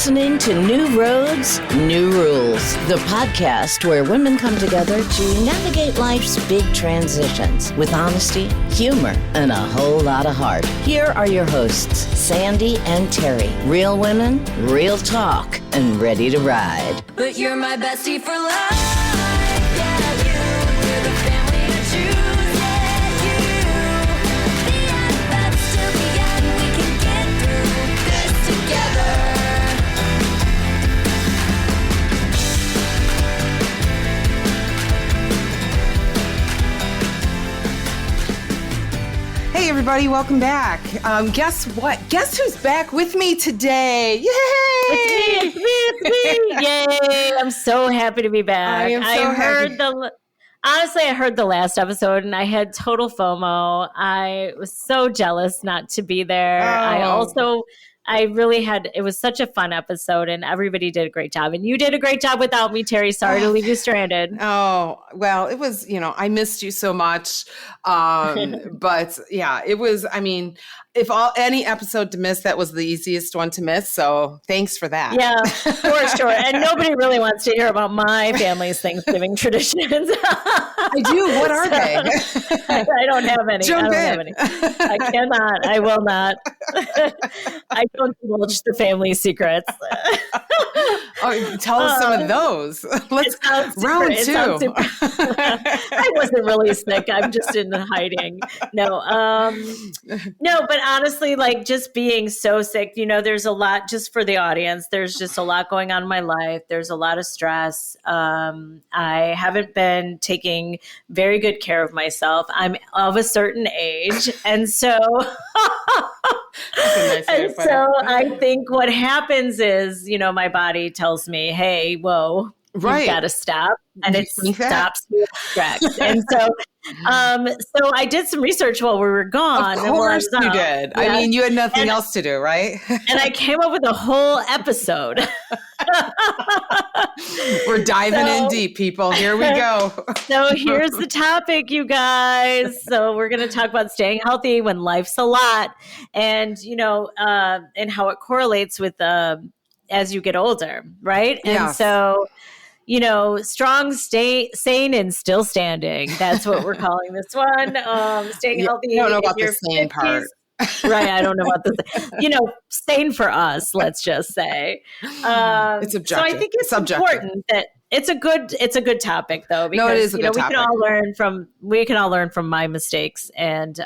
listening to New Roads, New Rules, the podcast where women come together to navigate life's big transitions with honesty, humor, and a whole lot of heart. Here are your hosts, Sandi and Terri. Real women, real talk, and ready to ride. But you're my bestie for life. Yeah, you're the family I choose. Yeah, you. The BFFs till the end. We can get through this together. Hey everybody, welcome back. Guess what? Guess who's back with me today? Yay! It's me. Yay. I'm so happy to be back. I am so happy. Honestly, I heard the last episode and I had total FOMO. I was so jealous not to be there. It was such a fun episode and everybody did a great job. And you did a great job without me, Terri. Sorry to leave you stranded. Oh, well, it was, I missed you so much. But yeah, it was, if any episode to miss, that was the easiest one to miss. So thanks for that. Yeah, for sure. And nobody really wants to hear about my family's Thanksgiving traditions. I do. What are they? I don't have any. Jump in. Have any. I cannot. I will not. I don't divulge the family secrets. Tell us some of those. Let's round two. I wasn't really sick. I'm just in hiding. No, but honestly, like just being so sick, there's a lot just for the audience. There's just a lot going on in my life. There's a lot of stress. I haven't been taking very good care of myself. I'm of a certain age. And so, I think what happens is, my body tells me, hey, whoa, you've got to stop. And it stops me tracks. And so I did some research while we were gone. Of course you did. Yeah. You had nothing else to do, right? And I came up with a whole episode. We're diving in deep, people. Here we go. So here's the topic, you guys. So we're going to talk about staying healthy when life's a lot and, and how it correlates with as you get older, right? Yeah. And so strong, sane, and still standing. That's what we're calling this one. Staying healthy. I don't know about the sane part. Right. I don't know about this. Sane for us, let's just say. It's objective. So I think it's important that it's a good topic though, because it is a good topic. we can all learn from my mistakes and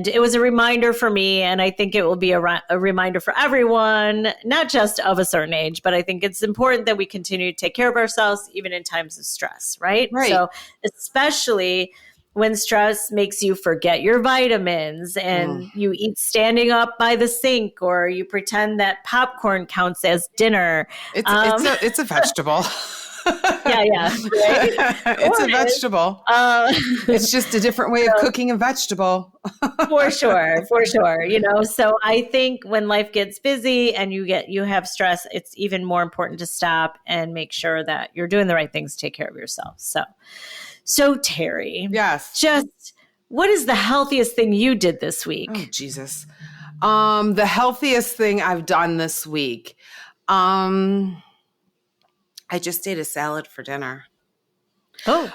it was a reminder for me, and I think it will be a reminder for everyone, not just of a certain age, but I think it's important that we continue to take care of ourselves even in times of stress, right? Right. So especially when stress makes you forget your vitamins and you eat standing up by the sink or you pretend that popcorn counts as dinner. It's a vegetable. Yeah. Right? It's a vegetable. It's just a different way of cooking a vegetable. For sure. So I think when life gets busy and you have stress, it's even more important to stop and make sure that you're doing the right things to take care of yourself. So Terri, yes, just what is the healthiest thing you did this week? Oh, Jesus. The healthiest thing I've done this week. I just ate a salad for dinner. Oh,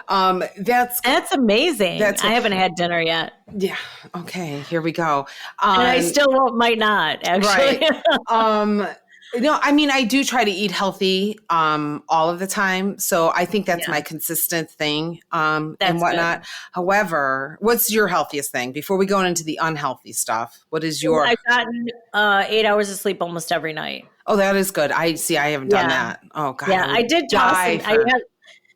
that's amazing. I haven't had dinner yet. Yeah. Okay. Here we go. And I still might not actually. Right. I do try to eat healthy all of the time. So I think that's my consistent thing and whatnot. Good. However, what's your healthiest thing? Before we go into the unhealthy stuff, what is your... I've gotten 8 hours of sleep almost every night. Oh, that is good. I haven't done that. Oh, God. Yeah, I did toss.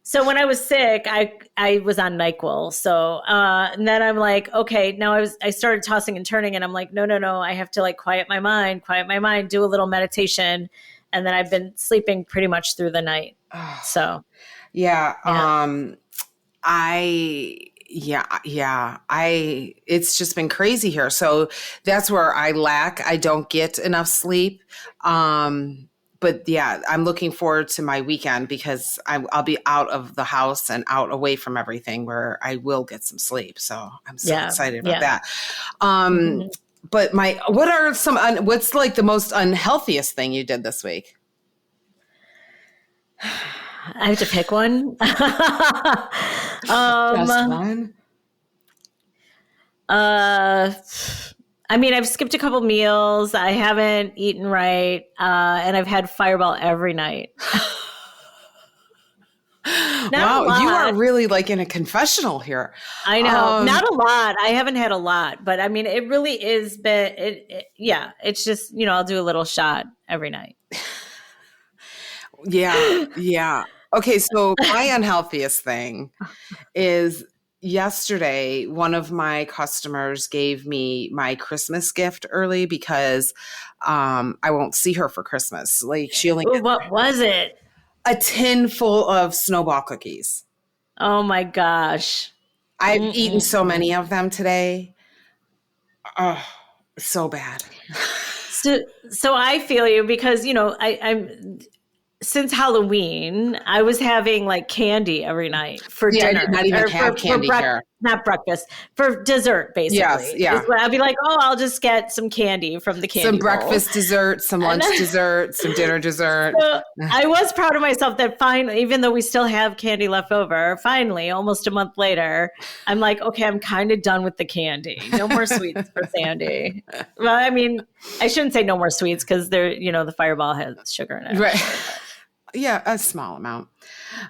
So when I was sick, I was on NyQuil. So and then I'm like, okay, now I started tossing and turning, and I'm like, no, I have to quiet my mind, do a little meditation, and then I've been sleeping pretty much through the night. So yeah. It's just been crazy here. So that's where I lack. I don't get enough sleep. But yeah, I'm looking forward to my weekend because I'll be out of the house and out away from everything where I will get some sleep. So I'm so excited about that. But what's like the most unhealthiest thing you did this week? I have to pick one. Just one? I mean, I've skipped a couple meals. I haven't eaten right. And I've had Fireball every night. Wow, you are really like in a confessional here. I know. Not a lot. I haven't had a lot, but I mean, it really is yeah, it's just, I'll do a little shot every night. Yeah. Yeah. Okay. So my unhealthiest thing is yesterday, one of my customers gave me my Christmas gift early because I won't see her for Christmas. Like she only what was it? A tin full of snowball cookies. Oh my gosh. I've eaten so many of them today. Oh, so bad. So I feel you because, I'm since Halloween, I was having like candy every night for dinner. I did not even have candy here. Not breakfast, for dessert, basically. Yes, yeah. I'd be like, I'll just get some candy from the candy Some bowl. breakfast dessert, some lunch dessert, some dinner dessert. So I was proud of myself that finally, even though we still have candy left over, finally, almost a month later, I'm like, okay, I'm kind of done with the candy. No more sweets for Sandy. Well, I mean, I shouldn't say no more sweets because they're, the Fireball has sugar in it. Right. Yeah, a small amount.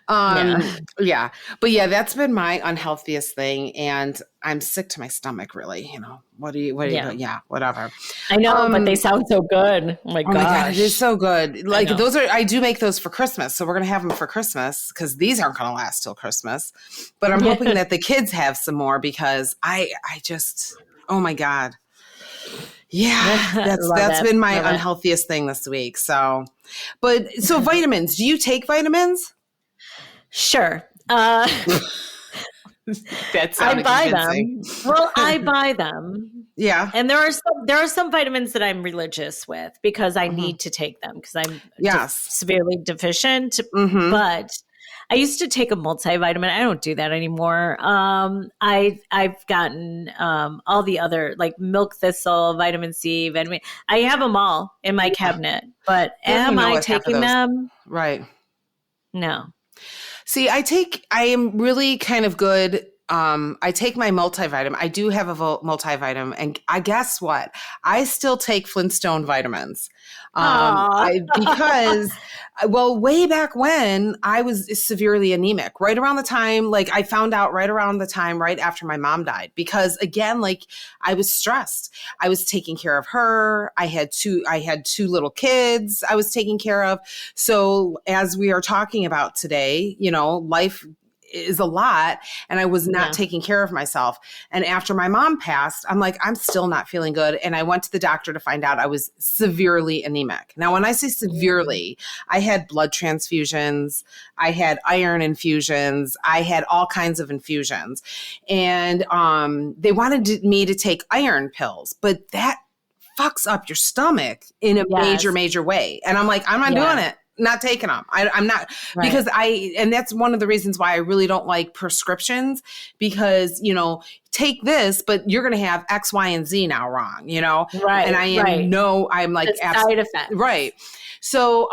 Yeah. But yeah, that's been my unhealthiest thing. And I'm sick to my stomach, really. What do you do? Yeah, whatever. I know, but they sound so good. Oh my gosh. It is so good. Like I do make those for Christmas. So we're going to have them for Christmas because these aren't going to last till Christmas. But I'm hoping that the kids have some more because I just, oh my God. Yeah, that's been my unhealthiest thing this week. So vitamins. Do you take vitamins? Sure. That's I buy them. Well, I buy them. Yeah. And there are some vitamins that I'm religious with because I need to take them because I'm severely deficient. Mm-hmm. But I used to take a multivitamin. I don't do that anymore. I've gotten all the other like milk thistle, vitamin C, vitamin. I have them all in my cabinet. But am I taking them? Right. No. See, I am really kind of good. I take my multivitamin. I do have a multivitamin. And I guess what? I still take Flintstone vitamins. Because way back when I was severely anemic, right around the time, I found out right around the time, right after my mom died, because again, I was stressed. I was taking care of her. I had two little kids I was taking care of. So as we are talking about today, life is a lot and I was not taking care of myself. And after my mom passed, I'm like, I'm still not feeling good. And I went to the doctor to find out I was severely anemic. Now, when I say severely, I had blood transfusions, I had iron infusions, I had all kinds of infusions. And they wanted me to take iron pills, but that fucks up your stomach in a major way. And I'm like, I'm not doing it. Not taking them. I'm not because and that's one of the reasons why I really don't like prescriptions because, take this, but you're going to have X, Y, and Z now wrong, Right. And I'm like, side effect. Right. So,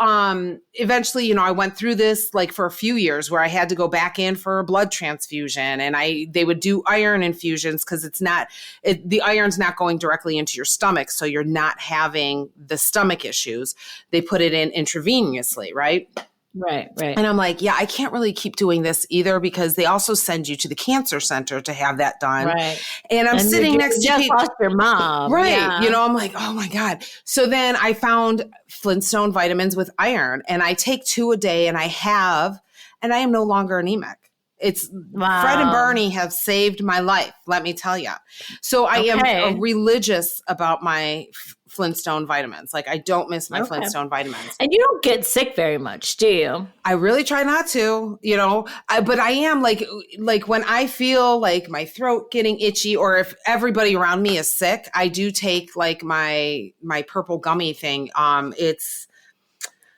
eventually, I went through this for a few years where I had to go back in for a blood transfusion and they would do iron infusions because the iron's not going directly into your stomach. So you're not having the stomach issues. They put it in intravenously, right? Right. And I'm like, I can't really keep doing this either because they also send you to the cancer center to have that done. Right. And I'm sitting next to people. Lost your mom. Right. Yeah. I'm like, oh my God. So then I found Flintstone vitamins with iron and I take 2 a day and I am no longer anemic. It's Fred and Bernie have saved my life. Let me tell you. So I am religious about my Flintstone vitamins. I don't miss my Flintstone vitamins. And you don't get sick very much, do you? I really try not to, but I am like when I feel like my throat getting itchy or if everybody around me is sick, I do take my purple gummy thing. It's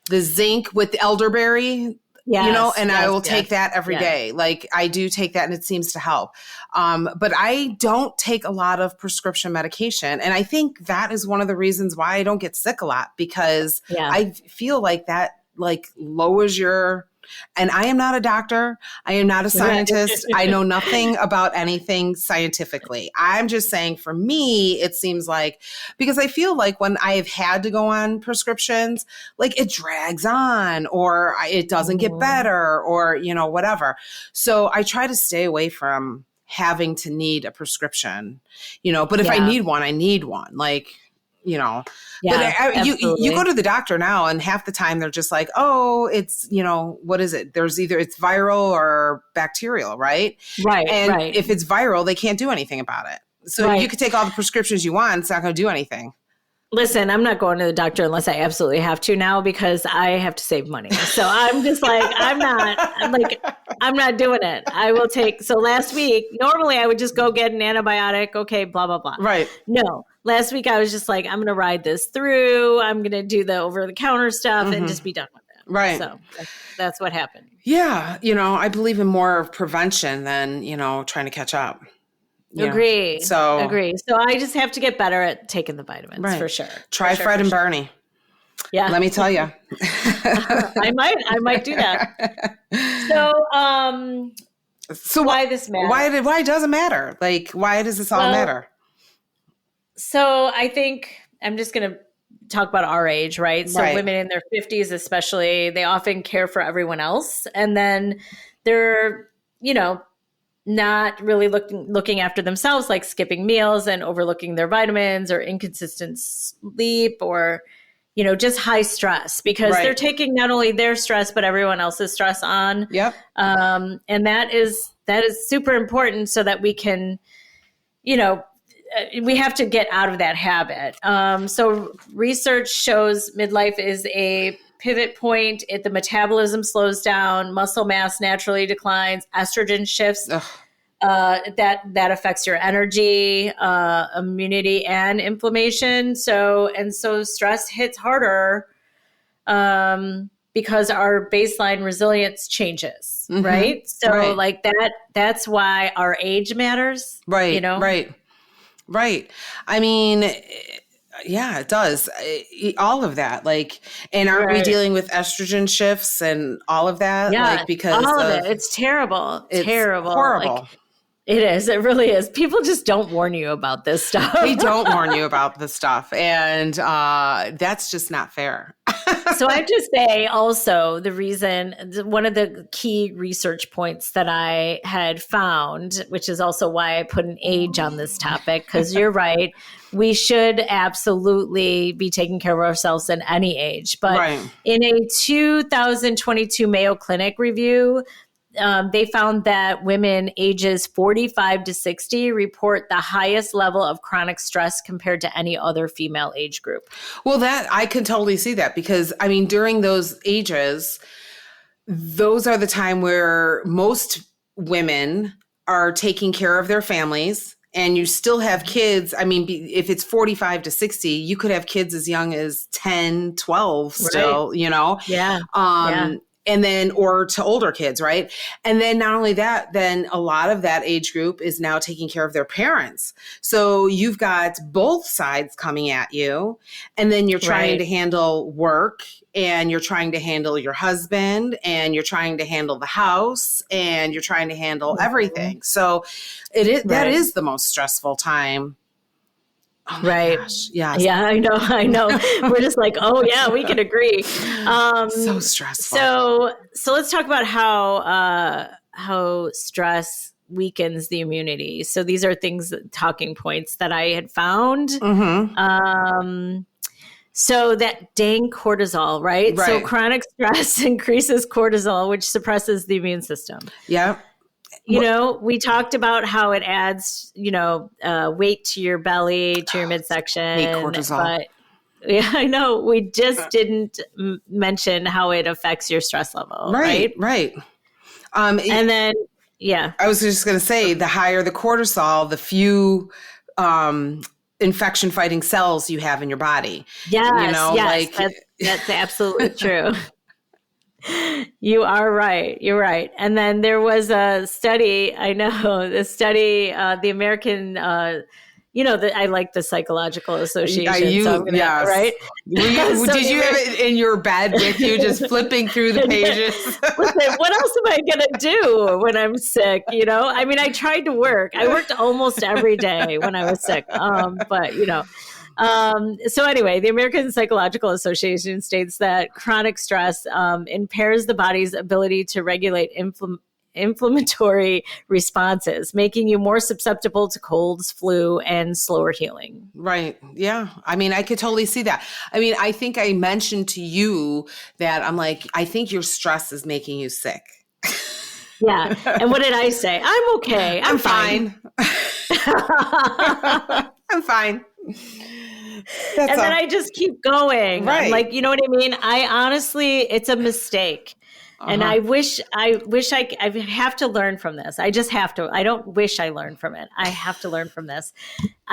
the zinc with elderberry. Yes, and I yes, will yes. take that every Yeah. day. Like I do take that and it seems to help. But I don't take a lot of prescription medication. And I think that is one of the reasons why I don't get sick a lot, because Yeah. I feel like that like lowers your, and I am not a doctor. I am not a scientist. I know nothing about anything scientifically. I'm just saying for me, it seems like, because I feel like when I have had to go on prescriptions, like it drags on or it doesn't get better or, whatever. So I try to stay away from having to need a prescription, but if I need one, I need one. Like, Yeah, but you absolutely. go to the doctor now and half the time they're just like, oh, it's, what is it? There's either it's viral or bacterial, right? Right, And right. if it's viral, they can't do anything about it. So Right. you could take all the prescriptions you want. It's not going to do anything. Listen, I'm not going to the doctor unless I absolutely have to now because I have to save money. So I'm just like, I'm not doing it. I will take, so last week, normally I would just go get an antibiotic. Okay, blah, blah, blah. Right. No, last week I was just like, I'm going to ride this through. I'm going to do the over the counter stuff and just be done with it. Right. So that's what happened. Yeah. I believe in more of prevention than, trying to catch up. Yeah. Agree. So I just have to get better at taking the vitamins for sure. Try Fred and Bernie. Yeah. Let me tell you. I might do that. So why this matter? Why does it matter? Like, why does this all matter? So I think I'm just going to talk about our age, right? So women in their 50s, especially, they often care for everyone else. And then they're, not really looking after themselves, like skipping meals and overlooking their vitamins or inconsistent sleep or, just high stress because they're taking not only their stress, but everyone else's stress on. Yep. And that is super important so that we can, we have to get out of that habit. So research shows midlife is a pivot point. The metabolism slows down, muscle mass naturally declines, estrogen shifts. That affects your energy, immunity, and inflammation. So stress hits harder because our baseline resilience changes, right? So like that's why our age matters. Right. Right. I mean, yeah, it does. All of that. Like, and aren't we dealing with estrogen shifts and all of that? Yeah. Like, because all of it. It's terrible. It's terrible. Horrible. Like, it is. It really is. People just don't warn you about this stuff. They don't warn you about this stuff. And that's just not fair. So I have to say also one of the key research points that I had found, which is also why I put an age on this topic, because you're right. We should absolutely be taking care of ourselves in any age. But in a 2022 Mayo Clinic review, they found that women ages 45 to 60 report the highest level of chronic stress compared to any other female age group. Well, that I can totally see that because, I mean, during those ages, those are the time where most women are taking care of their families and you still have kids. I mean, if it's 45 to 60, you could have kids as young as 10, 12 still, Yeah. And then, or to older kids, right? And then not only that, then a lot of that age group is now taking care of their parents. So you've got both sides coming at you. And then you're trying to handle work and you're trying to handle your husband and you're trying to handle the house and you're trying to handle everything. So that is the most stressful time. Oh my gosh. Yeah. Yeah, I know. We're just like, oh yeah, we can agree. So stressful. So let's talk about how stress weakens the immunity. So these are talking points that I had found. So that dang cortisol, right? So chronic stress increases cortisol, which suppresses the immune system. Yeah. We talked about how it adds, weight to your belly, to your midsection. Hate cortisol. But yeah, I know. We just didn't mention how it affects your stress level. Right. And then, I was just going to say, the higher the cortisol, the few infection fighting cells you have in your body. Yes, that's absolutely true. You are right. You're right. And then there was a study, I know, the American, I like the Psychological Association. So I'm gonna, yes. right? Did you have it in your bed with you, just flipping through the pages? Listen, what else am I going to do when I'm sick? I mean, I tried to work. I worked almost every day when I was sick. So anyway, the American Psychological Association states that chronic stress impairs the body's ability to regulate inflammatory responses, making you more susceptible to colds, flu, and slower healing. Right. Yeah. I mean, I could totally see that. I mean, I think I mentioned to you that I'm like, I think your stress is making you sick. Yeah. And what did I say? I'm okay. I'm fine. I'm fine. And then I just keep going. Right. I'm like, you know what I mean? I honestly, it's a mistake. And I wish I have to learn from this. I just have to. I don't wish I learned from it. I have to learn from this.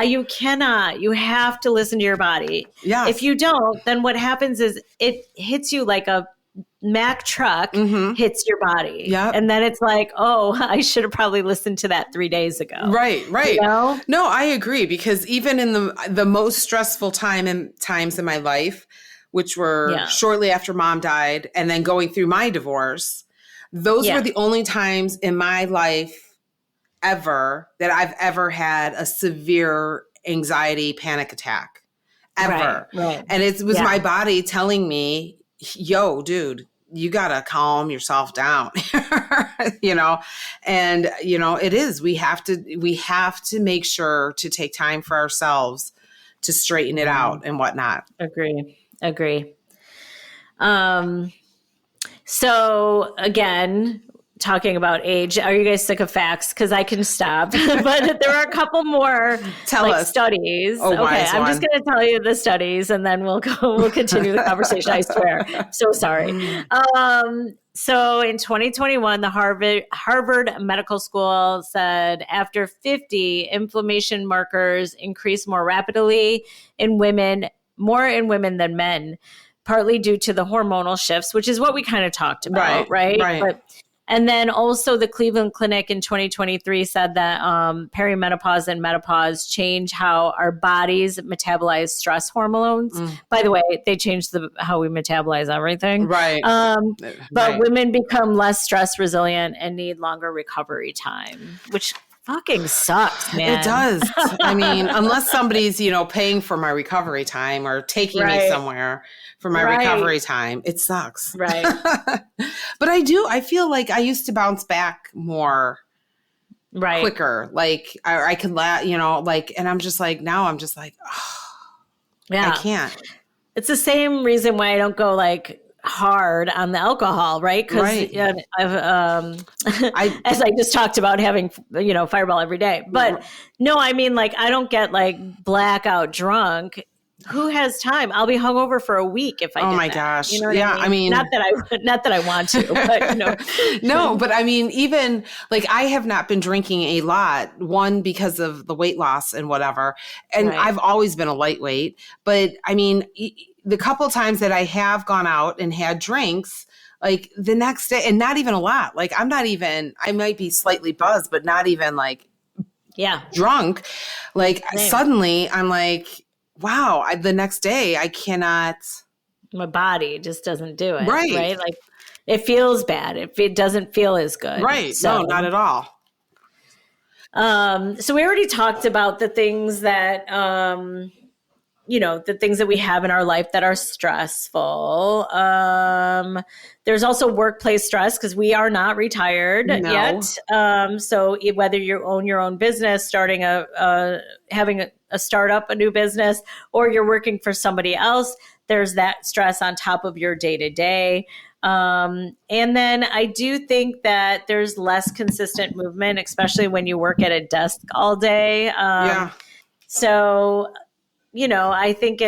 You have to listen to your body. Yes. If you don't, then what happens is it hits you like a Mack truck hits your body. Yep. And then it's like, oh, I should have probably listened to that 3 days ago. Right. You know? No, I agree, because even in the most stressful times in my life, which were shortly after mom died and then going through my divorce, those were the only times in my life ever that I've ever had a severe anxiety panic attack. Ever. Right. And it was my body telling me, yo, dude, you got to calm yourself down, and, it is, we have to make sure to take time for ourselves to straighten it out and whatnot. Agree. So again, talking about age, are you guys sick of facts? Because I can stop, but there are a couple more studies. Oh, okay, I'm just going to tell you the studies, and then we'll continue the conversation. I swear. I'm so sorry. So in 2021, the Harvard Medical School said after 50, inflammation markers increase more rapidly in women, more in women than men, partly due to the hormonal shifts, which is what we kind of talked about, right? And then also the Cleveland Clinic in 2023 said that perimenopause and menopause change how our bodies metabolize stress hormones. By the way, they changed how we metabolize everything. Right. But women become less stress resilient and need longer recovery time, which fucking sucks, man. It does. I mean, unless somebody's, paying for my recovery time or taking me somewhere for my recovery time, it sucks. Right. But I feel like I used to bounce back more quicker. Like I could and I'm just like, now I'm just like, I can't. It's the same reason why I don't go like hard on the alcohol, right? Because as I just talked about, having Fireball every day. But no, I mean, like, I don't get like blackout drunk. Who has time? I'll be hungover for a week if I. Oh my that. gosh! You know what I mean? Not that I want to, but No, but I mean, even like I have not been drinking a lot. One, because of the weight loss and whatever, and I've always been a lightweight. But I mean, the couple times that I have gone out and had drinks, like the next day, and not even a lot. Like I might be slightly buzzed, but not even like drunk. Like suddenly, I'm like, wow, the next day I cannot. My body just doesn't do it. Right. Like it feels bad. It doesn't feel as good. Right. So, no, not at all. So we already talked about the things that, the things that we have in our life that are stressful. There's also workplace stress because we are not retired yet. So whether you own your own business, starting having a startup, a new business, or you're working for somebody else, there's that stress on top of your day-to-day. And then I do think that there's less consistent movement, especially when you work at a desk all day. So, I think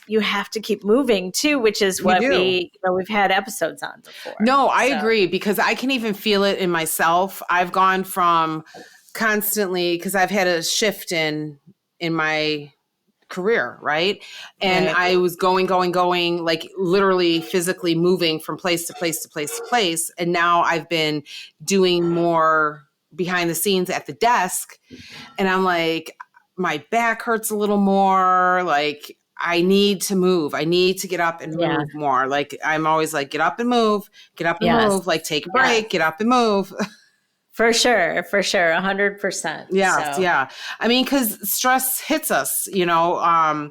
you have to keep moving too, which is what we've had episodes on before. No, I agree, because I can even feel it in myself. I've gone from constantly, because I've had a shift in my career, right? And I was going, like literally physically moving from place to place to place to place. And now I've been doing more behind the scenes at the desk. And I'm like, my back hurts a little more. Like, I need to move. I need to get up and move more. Like, I'm always like, get up and move, move, like take a break, get up and move. For sure. 100%. Yeah. Yeah. I mean, cause stress hits us, you know,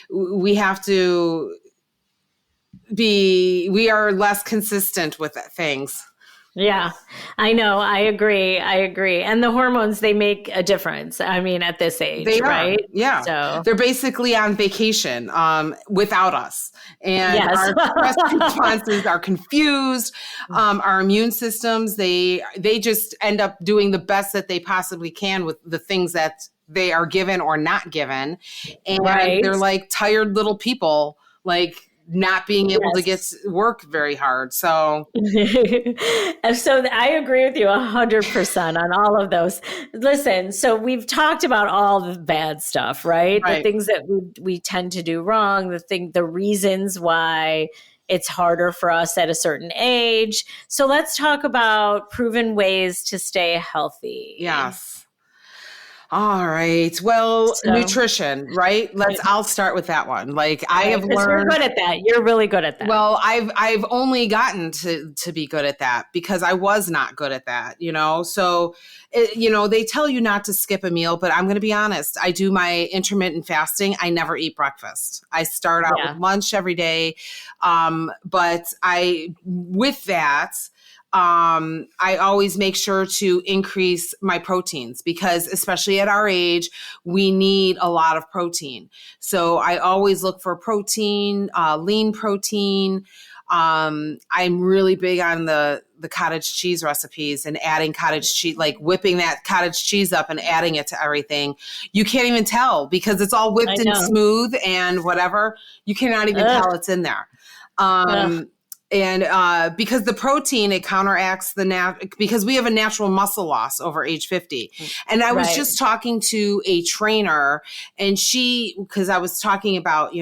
we have to we are less consistent with things. Yeah, I know. I agree. And the hormones, they make a difference. I mean, at this age, they are, right? Yeah. So they're basically on vacation without us. And our stress responses are confused. Our immune systems, they just end up doing the best that they possibly can with the things that they are given or not given. And they're like tired little people, like not being able to get work very hard. So I agree with you 100% on all of those. Listen, so we've talked about all the bad stuff, right? The things that we tend to do wrong, the reasons why it's harder for us at a certain age. So let's talk about proven ways to stay healthy. Yes. All right. Well, nutrition, right? I'll start with that one. Like I have learned. You're good at that. You're really good at that. Well, I've only gotten to be good at that because I was not good at that, you know? So, they tell you not to skip a meal, but I'm going to be honest. I do my intermittent fasting. I never eat breakfast. I start out with lunch every day. But with that, I always make sure to increase my proteins because especially at our age, we need a lot of protein. So I always look for protein, lean protein. I'm really big on the cottage cheese recipes and adding cottage cheese, like whipping that cottage cheese up and adding it to everything. You can't even tell because it's all whipped and smooth and whatever. You cannot even tell it's in there. And because the protein, it counteracts because we have a natural muscle loss over age 50. And I was just talking to a trainer and because I was talking about,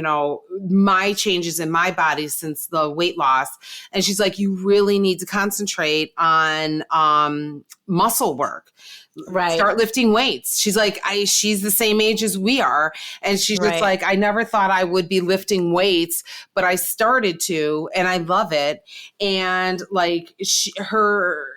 my changes in my body since the weight loss. And she's like, you really need to concentrate on muscle work. Start lifting weights. She's like, she's the same age as we are. And she's just like, I never thought I would be lifting weights, but I started to, and I love it. And like her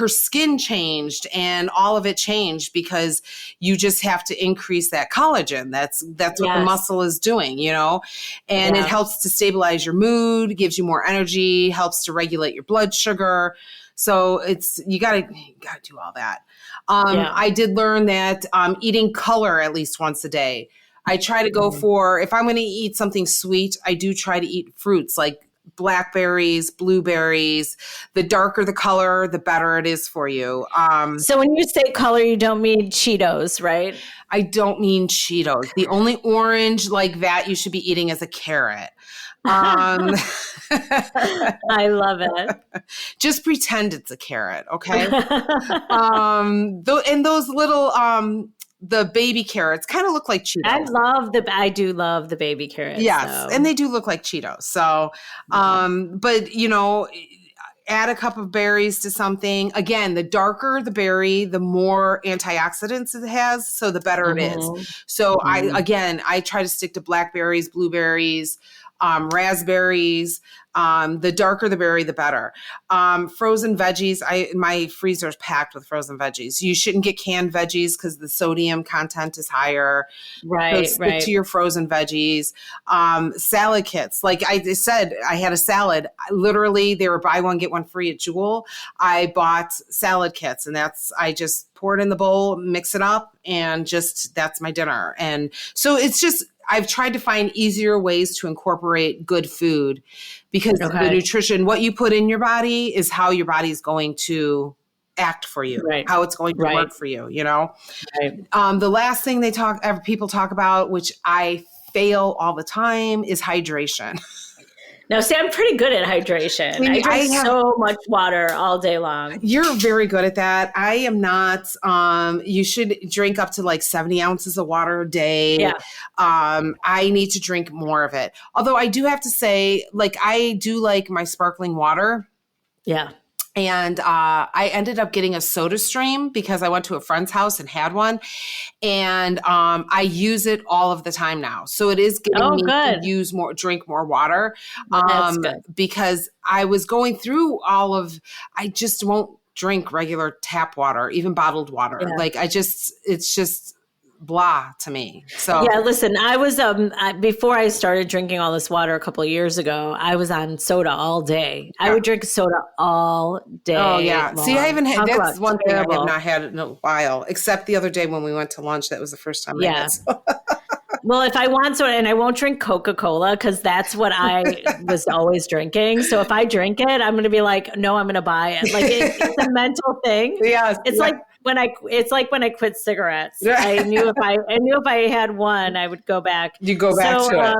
skin changed and all of it changed because you just have to increase that collagen. That's what the muscle is doing, and it helps to stabilize your mood, gives you more energy, helps to regulate your blood sugar. So you gotta do all that. I did learn that eating color at least once a day. I try to go for, if I'm going to eat something sweet, I do try to eat fruits like blackberries, blueberries. The darker the color, the better it is for you. So when you say color, you don't mean Cheetos, right? I don't mean Cheetos. The only orange like that you should be eating is a carrot. I love it. Just pretend it's a carrot, okay? And those little the baby carrots kind of look like Cheetos. I do love the baby carrots. Yes, and they do look like Cheetos. So, but add a cup of berries to something. Again, the darker the berry, the more antioxidants it has, so the better it is. So I try to stick to blackberries, blueberries, raspberries. The darker the berry, the better. Frozen veggies. My freezer is packed with frozen veggies. You shouldn't get canned veggies because the sodium content is higher. So stick to your frozen veggies. Salad kits. Like I said, I had a salad. Literally, they were buy one, get one free at Jewel. I bought salad kits and I just pour it in the bowl, mix it up, and that's my dinner. And so I've tried to find easier ways to incorporate good food because the nutrition, what you put in your body is how your body is going to act for you, how it's going to work for you, The last thing people talk about, which I fail all the time, is hydration. Now, see, I'm pretty good at hydration. I drink so much water all day long. You're very good at that. I am not. You should drink up to like 70 ounces of water a day. Yeah. I need to drink more of it. Although I do have to say, like, I do like my sparkling water. Yeah. And I ended up getting a Soda Stream because I went to a friend's house and had one. And I use it all of the time now. So it is getting me to drink more water. That's good. Because I was going through I just won't drink regular tap water, even bottled water. Yeah. Like it's just blah to me. So yeah, listen, I was before I started drinking all this water a couple of years ago, I was on soda all day. I would drink soda all day. Oh yeah. long. See, I haven't had that's one thing I terrible. have not had in a while, except the other day when we went to lunch. That was the first time I had soda. Well, if I want soda, and I won't drink Coca-Cola because that's what I was always drinking. So if I drink it, I'm going to be like, no, I'm going to buy it. Like it's a mental thing. Yeah. It's like when I quit cigarettes. I knew if I had one, I would go back. You go back to it.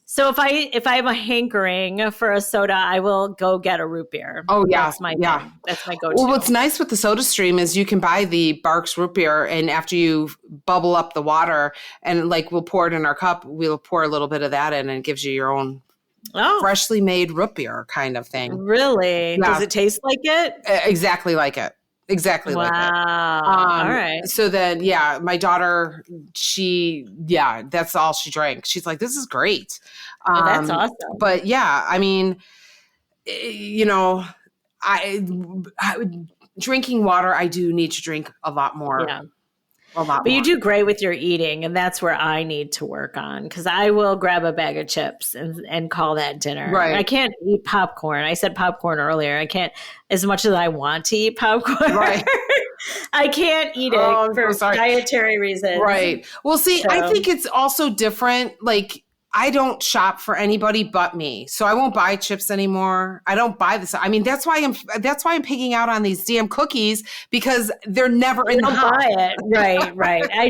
So if I have a hankering for a soda, I will go get a root beer. Oh yeah, that's my thing. That's my go-to. Well, what's nice with the Soda Stream is you can buy the Barks root beer, and after you bubble up the water, and like we'll pour it in our cup, we'll pour a little bit of that in, and it gives you your own freshly made root beer kind of thing. Really? Yeah. Does it taste like it? Exactly like it. Exactly like it. All right. So then, my daughter, that's all she drank. She's like, this is great. That's awesome. But yeah, I mean, drinking water, I do need to drink a lot more. Yeah. But you do great with your eating, and that's where I need to work on, because I will grab a bag of chips and call that dinner. Right. I can't eat popcorn. I said popcorn earlier. I can't, as much as I want to eat popcorn. Right. I can't eat it for dietary reasons. Right. Well, see, I think it's also different. Like, I don't shop for anybody but me. So I won't buy chips anymore. I don't buy this. I mean, that's why I'm picking out on these damn cookies, because they're never in the house. Buy it. Right. I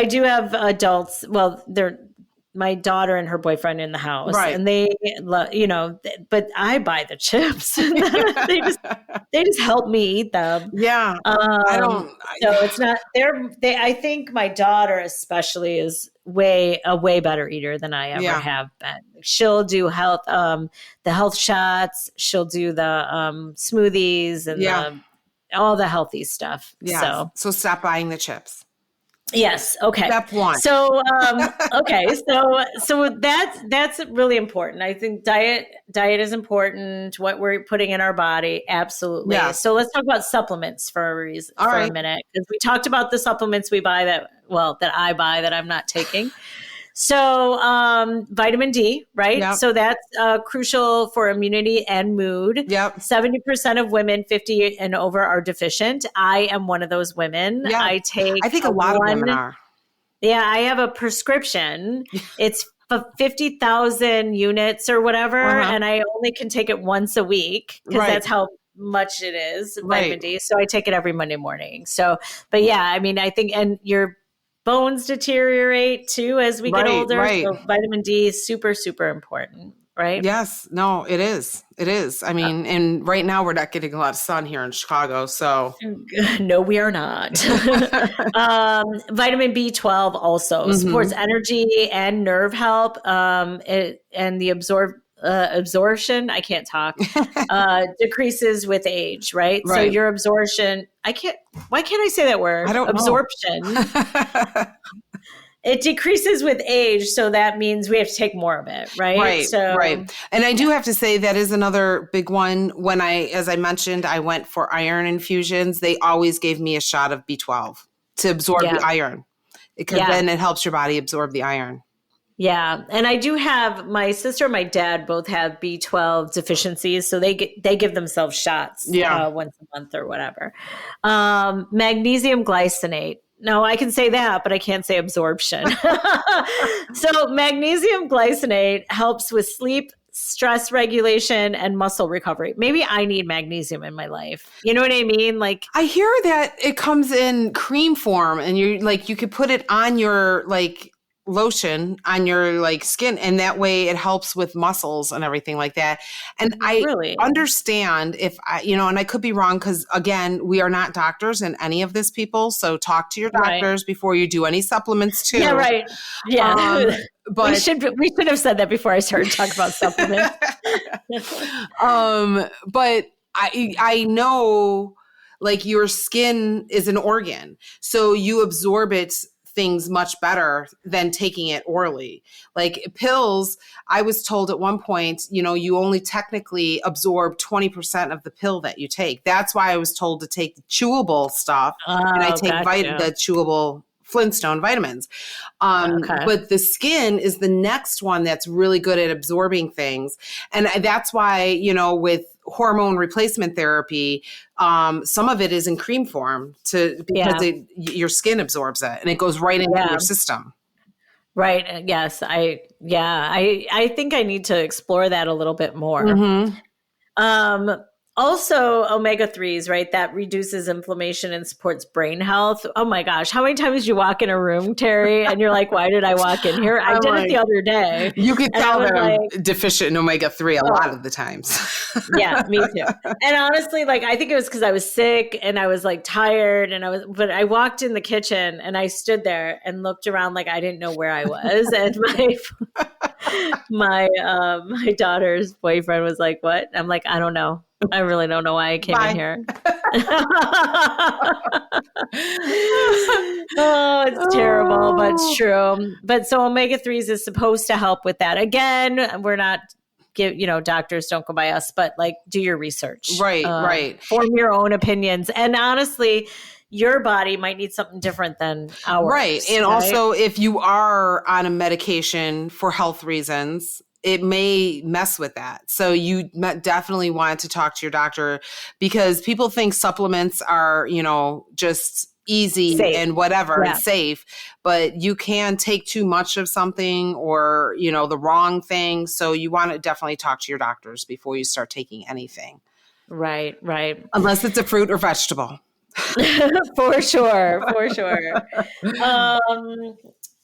do have adults. Well, they're my daughter and her boyfriend in the house, right? And they, but I buy the chips. they just help me eat them. Yeah, I don't. So it's not. I think my daughter especially is a way better eater than I ever have been. She'll do the health shots. She'll do the smoothies and all the healthy stuff. Yeah. So stop buying the chips. Yes. Okay. Step one. So, okay. So that's really important. I think diet is important. What we're putting in our body. Absolutely. Yeah. So let's talk about supplements for a minute, because we talked about the supplements we buy that I buy that I'm not taking. So vitamin D, right? Yep. So that's crucial for immunity and mood. Yep. 70% of women 50 and over are deficient. I am one of those women. Yeah. I think a lot of women are. Yeah, I have a prescription. It's 50,000 units or whatever, and I only can take it once a week, because that's how much it is, vitamin D. So I take it every Monday morning. So, but yeah, I mean, I think, and your bones deteriorate too as we get older. Right. So vitamin D is super, super important, right? Yes. No, it is. It is. I mean, and right now we're not getting a lot of sun here in Chicago. So no, we are not. Vitamin B12 also supports energy and nerve health, and the absorption, I can't talk, decreases with age, right? So your absorption, why can't I say that word? I don't absorption. It decreases with age, so that means we have to take more of it, right? Right. And I do have to say that is another big one. When as I mentioned, I went for iron infusions, they always gave me a shot of B12 to absorb the iron, because then it helps your body absorb the iron. Yeah. And I do have, my sister and my dad both have B12 deficiencies. So they give themselves shots once a month or whatever. Magnesium glycinate. No, I can say that, but I can't say absorption. So magnesium glycinate helps with sleep, stress regulation, and muscle recovery. Maybe I need magnesium in my life. You know what I mean? Like, I hear that it comes in cream form, and you could put it on your lotion on your like skin, and that way it helps with muscles and everything like that. And I understand if I, and I could be wrong, because again, we are not doctors in any of this, people. So talk to your doctors before you do any supplements too. Yeah, right. Yeah. But we should have said that before I started talking about supplements. But I know, like, your skin is an organ, so you absorb things much better than taking it orally. Like pills, I was told at one point, you only technically absorb 20% of the pill that you take. That's why I was told to take chewable stuff, and I take the chewable Flintstone vitamins. But the skin is the next one that's really good at absorbing things. And that's why, with hormone replacement therapy, some of it is in cream form because your skin absorbs it and it goes right into your system. Right. Yes. I think I need to explore that a little bit more. Mm-hmm. Also, omega-3s, right? That reduces inflammation and supports brain health. Oh my gosh. How many times you walk in a room, Terry, and you're like, why did I walk in here? I did it the other day. You could tell that I'm deficient in omega-3 a lot of the times. Yeah, me too. And honestly, like, I think it was because I was sick and I was like tired but I walked in the kitchen and I stood there and looked around like I didn't know where I was. And my daughter's boyfriend was like, what? I'm like, I don't know. I really don't know why I came in here. Oh, it's terrible, but it's true. But so omega-3s is supposed to help with that. Again, we're not doctors don't go by us, but like do your research. Right. Form your own opinions. And honestly, your body might need something different than ours. Right. And also, if you are on a medication for health reasons, it may mess with that. So you definitely want to talk to your doctor, because people think supplements are, just easy safe. And whatever, it's safe, but you can take too much of something or, the wrong thing. So you want to definitely talk to your doctors before you start taking anything. Right. Unless it's a fruit or vegetable. For sure.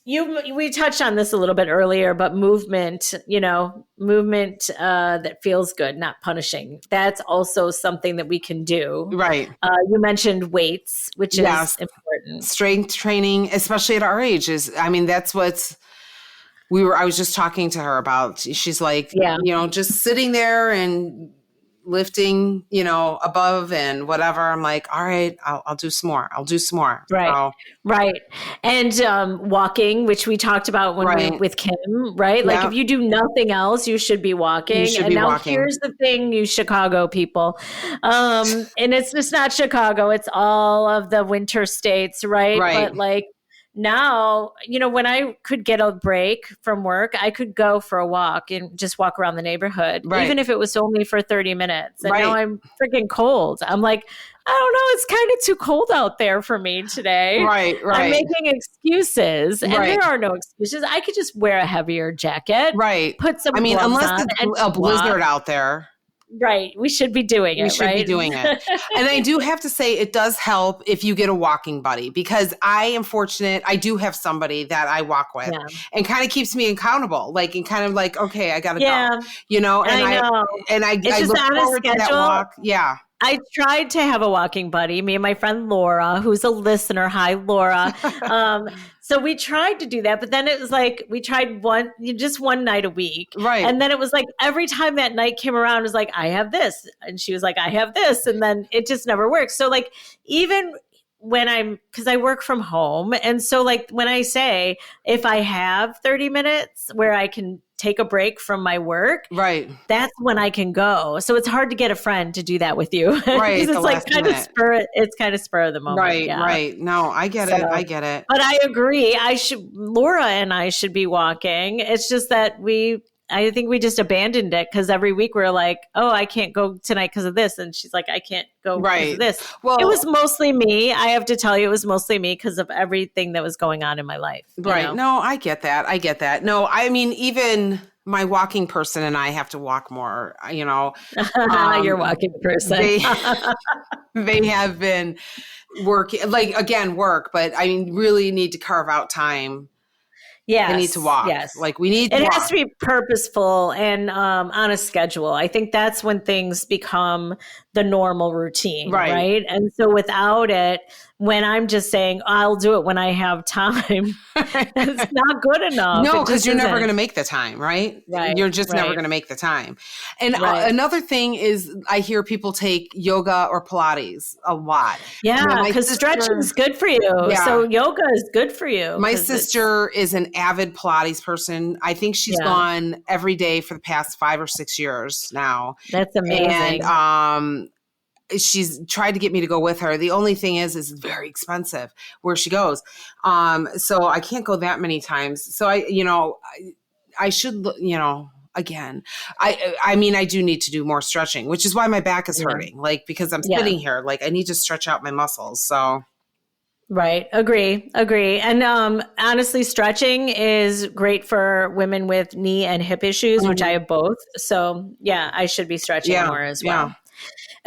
We touched on this a little bit earlier, but movement that feels good, not punishing. That's also something that we can do. Right. You mentioned weights, which is important. Strength training, especially at our age, that's what's. I was just talking to her about. She's like, just sitting there and lifting, above and whatever. I'm like, all right, I'll do some more. Right. Right. And walking, which we talked about with Kim, right? Like if you do nothing else, you should be walking. Here's the thing, you Chicago people. And it's just not Chicago. It's all of the winter states, right? But like, now, when I could get a break from work, I could go for a walk and just walk around the neighborhood, even if it was only for 30 minutes. And now I'm freaking cold. I'm like, I don't know, it's kind of too cold out there for me today. Right. I'm making excuses, and there are no excuses. I could just wear a heavier jacket. Right. Put some gloves unless on it's a blizzard out there. Right. We should be doing it. We should be doing it. And I do have to say it does help if you get a walking buddy, because I am fortunate. I do have somebody that I walk with and kind of keeps me accountable, okay, I got to go, and I look forward to that walk. Yeah. I tried to have a walking buddy, me and my friend Laura, who's a listener. Hi, Laura. So we tried to do that, but then it was like we tried one night a week. Right. And then it was like every time that night came around, it was like, I have this. And she was like, I have this. And then it just never worked. So like even when because I work from home. And so like when I say, if I have 30 minutes where I can take a break from my work, that's when I can go. So it's hard to get a friend to do and do that with you. Right. Because it's like kind of spur of the moment. Right. Yeah. Right. No, I get it. But I agree. Laura and I should be walking. It's just that I think we just abandoned it because every week we're like, oh, I can't go tonight because of this. And she's like, I can't go because of this. Well, it was mostly me. I have to tell you, it was mostly me because of everything that was going on in my life. Right. No, I get that. No, I mean, even my walking person and I have to walk more, Your walking person. They have been working, work, but I mean, really need to carve out time. Yes. I need to walk. Yes. Like we need to It walk. has to be purposeful and on a schedule. I think that's when things become the normal routine, right? And so without it, when I'm just saying I'll do it when I have time, it's not good enough. No, It because just you're never isn't. going to make the time, right? Right, You're just never right. going to make the time. And Right. another thing is I hear people take yoga or Pilates a lot. Yeah, my because sister- stretching is good for you. Yeah. So yoga is good for you. My 'cause it's- sister is an avid Pilates person. I think she's Yeah. gone every day for the past 5 or 6 years now. That's amazing. And she's tried to get me to go with her. The only thing is it's very expensive where she goes. So I can't go that many times. So I should, again, I mean, I do need to do more stretching, which is why my back is hurting. Like, because I'm sitting here, like I need to stretch out my muscles. So. Right. Agree. And honestly, stretching is great for women with knee and hip issues, which I have both. So yeah, I should be stretching more as well. Yeah.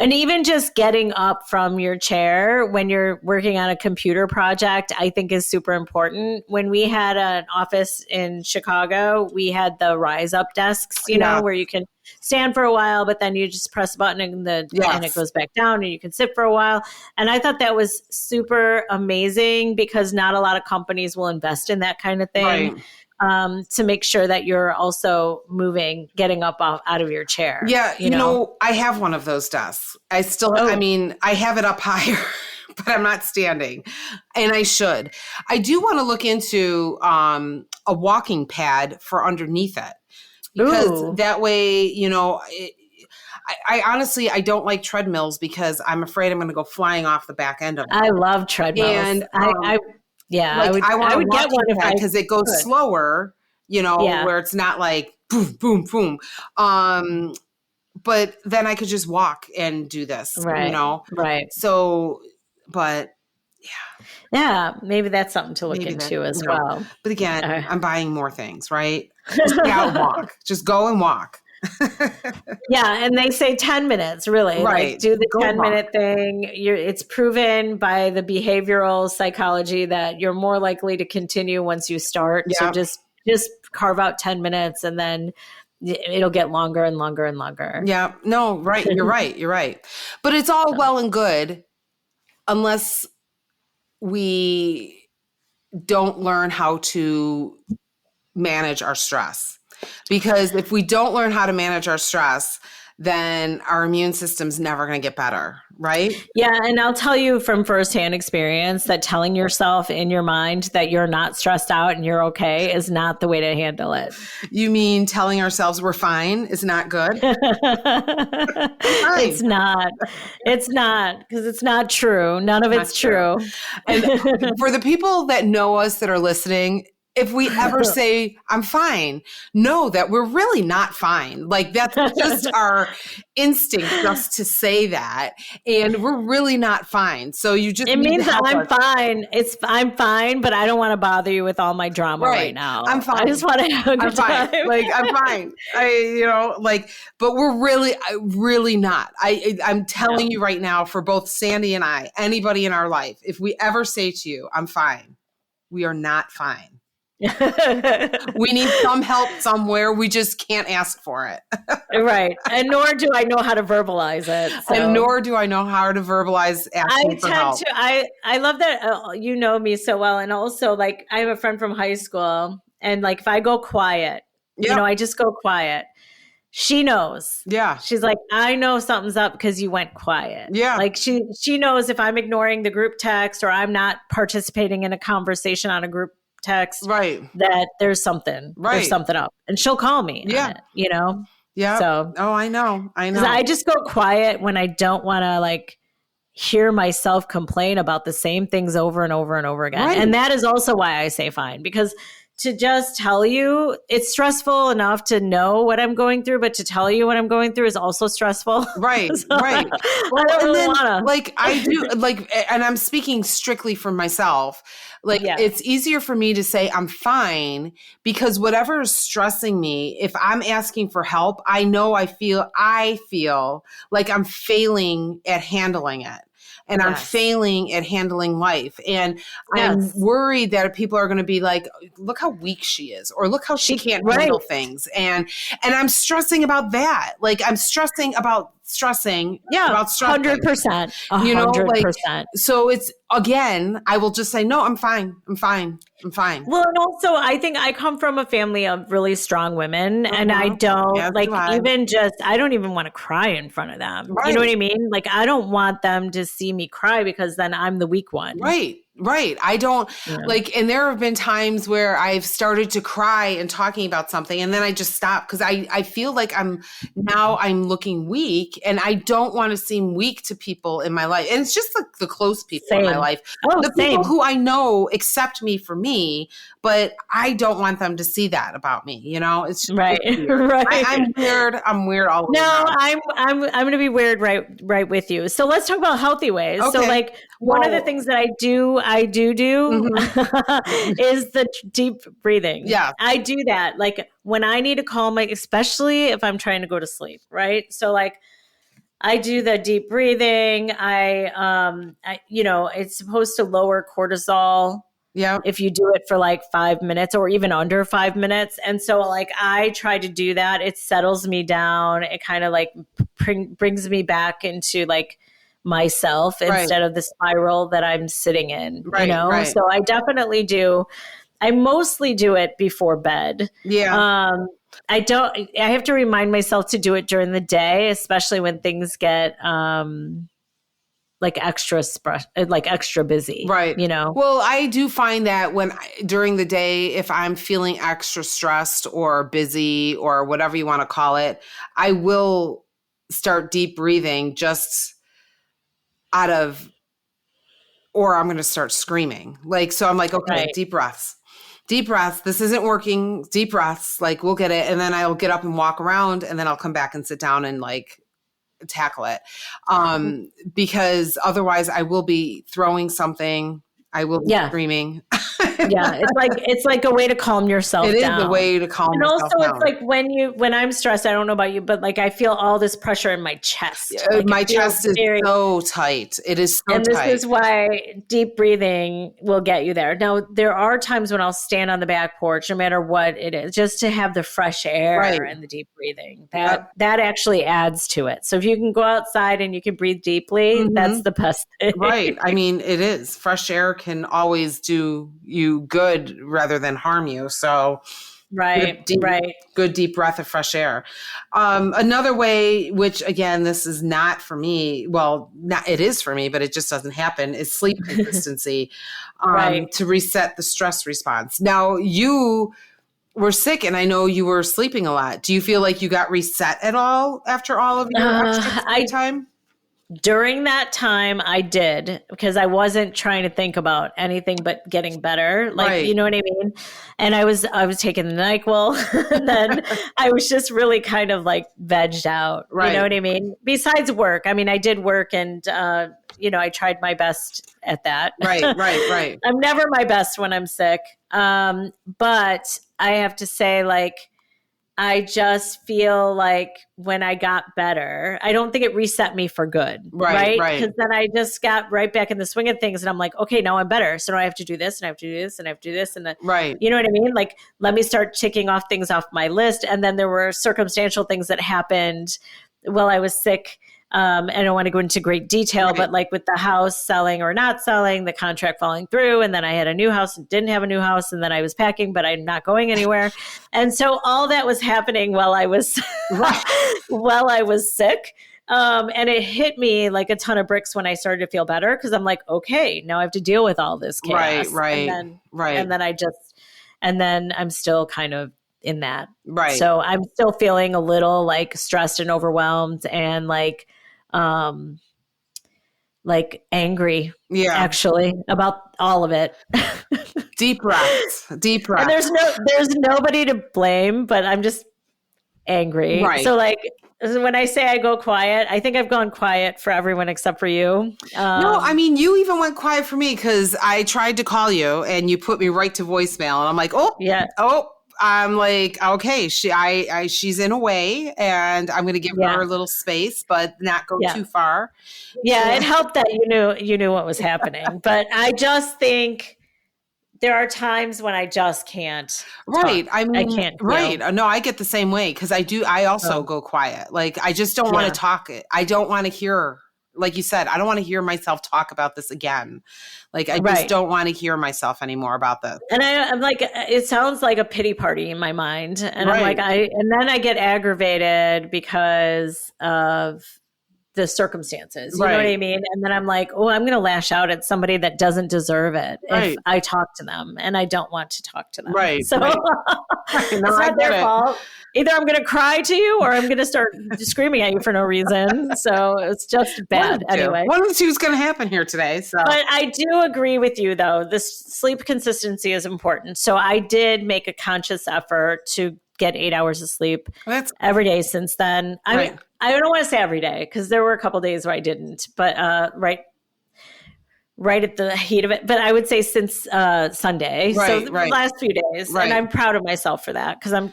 And even just getting up from your chair when you're working on a computer project, I think is super important. When we had an office in Chicago, we had the rise up desks, you know, where you can stand for a while, but then you just press a button and it goes back down and you can sit for a while. And I thought that was super amazing because not a lot of companies will invest in that kind of thing. Right. To make sure that you're also moving, getting up out of your chair. Yeah, you know, I have one of those desks. I still, I mean, I have it up higher, but I'm not standing, and I should. I do want to look into a walking pad for underneath it because that way, I honestly, I don't like treadmills because I'm afraid I'm going to go flying off the back end of it. I love treadmills. And I would get one because it goes slower, where it's not like boom, boom, boom. But then I could just walk and do this, Right. So, but yeah, maybe that's something to look into as well. But again, I'm buying more things, right? Just go and walk. Just go and walk. Yeah, and they say 10 minutes, really. Right. Like, do the 10-minute thing. It's proven by the behavioral psychology that you're more likely to continue once you start. Yeah. So just carve out 10 minutes and then it'll get longer and longer and longer. Yeah. No, right. You're right. You're right. But it's all well and good unless we don't learn how to manage our stress. Because if we don't learn how to manage our stress, then our immune system's never going to get better, right? Yeah, and I'll tell you from firsthand experience that telling yourself in your mind that you're not stressed out and you're okay is not the way to handle it. You mean telling ourselves we're fine is not good? It's not. It's not, because it's not true. None of it's true. And for the people that know us that are listening, if we ever say, I'm fine, know that we're really not fine. Like that's just our instinct just to say that. And we're really not fine. So you just It need means to help that I'm us. fine. I'm fine, but I don't want to bother you with all my drama right now. I'm fine. I just want to have a good fine. time. Like I'm fine. But we're really not. I'm telling you right now, for both Sandi and I, anybody in our life, if we ever say to you, I'm fine, we are not fine. We need some help somewhere. We just can't ask for it. Right. And nor do I know how to verbalize it. So. And nor do I know how to verbalize asking for help. I love that you know me so well. And also, like, I have a friend from high school, and like, if I go quiet, I just go quiet. She knows. Yeah. She's like, I know something's up because you went quiet. Yeah. Like she knows if I'm ignoring the group text or I'm not participating in a conversation on a group text, right, that there's something up, and she'll call me. Yeah. Yeah. So, I know. I just go quiet when I don't want to like hear myself complain about the same things over and over and over again. Right. And that is also why I say fine, because to just tell you, it's stressful enough to know what I'm going through, but to tell you what I'm going through is also stressful. Right, So, right. I don't really want to. Like I do, like, and I'm speaking strictly for myself. Like it's easier for me to say I'm fine because whatever is stressing me, if I'm asking for help, I know I feel like I'm failing at handling it. and I'm failing at handling life. And I'm worried that people are going to be like, look how weak she is, or look how she can't handle things. And I'm stressing about that. Like I'm stressing about stressing. 100%. You know, like, so it's, again, I will just say, no, I'm fine. Well, and also I think I come from a family of really strong women, and I don't I don't even want to cry in front of them. You know what I mean? Like, I don't want them to see me cry because then I'm the weak one. Right. I don't like, and there have been times where I've started to cry and talking about something, and then I just stop because I feel like I'm looking weak, and I don't want to seem weak to people in my life. And it's just like the close people in my life. The people who I know accept me for me, but I don't want them to see that about me. You know, it's just right. I'm weird. I'm weird all the way. No, I'm going to be weird right with you. So let's talk about healthy ways. Okay. So like one of the things that I do is the deep breathing. Yeah. I do that. Like when I need to calm especially if I'm trying to go to sleep, right? So like I do the deep breathing. I it's supposed to lower cortisol. Yeah. If you do it for like 5 minutes or even under 5 minutes. And so like I try to do that. It settles me down. It kind of like brings me back into like myself instead of the spiral that I'm sitting in, you know? So I definitely do. I mostly do it before bed. Yeah. I have to remind myself to do it during the day, especially when things get, extra busy. Right. You know? Well, I do find that during the day, if I'm feeling extra stressed or busy or whatever you want to call it, I will start deep breathing just or I'm going to start screaming. Like, so I'm like, okay, deep breaths. This isn't working. Deep breaths. Like, we'll get it. And then I'll get up and walk around, and then I'll come back and sit down and like tackle it. Because otherwise I will be throwing something. I will be screaming. It's like a way to calm yourself down. It is a way to calm yourself down. And also it's like when I'm stressed, I don't know about you, but like I feel all this pressure in my chest. Like my chest is so tight. It is so tight. And this is why deep breathing will get you there. Now, there are times when I'll stand on the back porch, no matter what it is, just to have the fresh air and the deep breathing. That actually adds to it. So if you can go outside and you can breathe deeply, that's the best thing. Right. I mean, it is. Fresh air can always do you good rather than harm you. So good deep breath of fresh air. Another way, which again, this is not for me. Well, it is for me, but it just doesn't happen, is sleep consistency to reset the stress response. Now, you were sick, and I know you were sleeping a lot. Do you feel like you got reset at all after all of your extra time? During that time, I did, because I wasn't trying to think about anything but getting better. Like, you know what I mean? And I was taking the NyQuil, and then I was just really kind of like vegged out. You know what I mean? Besides work. I mean, I did work, and, I tried my best at that. Right. I'm never my best when I'm sick. But I have to say, like, I just feel like when I got better, I don't think it reset me for good. Right. Because then I just got right back in the swing of things, and I'm like, okay, now I'm better. So now I have to do this, and I have to do this, and I have to do this. And then, you know what I mean? Like, let me start ticking off things off my list. And then there were circumstantial things that happened while I was sick. I don't want to go into great detail, but like with the house selling or not selling, the contract falling through, and then I had a new house and didn't have a new house, and then I was packing, but I'm not going anywhere. And so all that was happening while I was sick. And it hit me like a ton of bricks when I started to feel better, because I'm like, okay, now I have to deal with all this chaos. And then I'm still kind of in that. So I'm still feeling a little like stressed and overwhelmed, and like angry, actually, about all of it. Deep breaths. And there's nobody to blame, but I'm just angry. So like, when I say I go quiet, I think I've gone quiet for everyone except for you. No, I mean, you even went quiet for me, because I tried to call you and you put me right to voicemail, and I'm like, I'm like, okay, she's in a way, and I'm going to give her a little space, but not go too far. Yeah, it helped that you knew what was happening, but I just think there are times when I just can't. Right. Talk. I mean, I can't. right. No, I get the same way because I also go quiet. Like, I just don't want to talk it. I don't want to hear, like you said, I don't want to hear myself talk about this again. Like, I just don't want to hear myself anymore about this. And I'm like, it sounds like a pity party in my mind. And I'm like, and then I get aggravated because of the circumstances. You know what I mean? And then I'm like, oh, I'm going to lash out at somebody that doesn't deserve it if I talk to them, and I don't want to talk to them. Right. So it's not their fault. Either I'm going to cry to you or I'm going to start screaming at you for no reason. So it's just bad anyway. One of the two is going to happen here today. So, but I do agree with you, though. This sleep consistency is important. So I did make a conscious effort to get 8 hours of sleep every day since then. I mean, I don't want to say every day because there were a couple days where I didn't, but right at the heat of it. But I would say since Sunday, so the last few days, and I'm proud of myself for that because I'm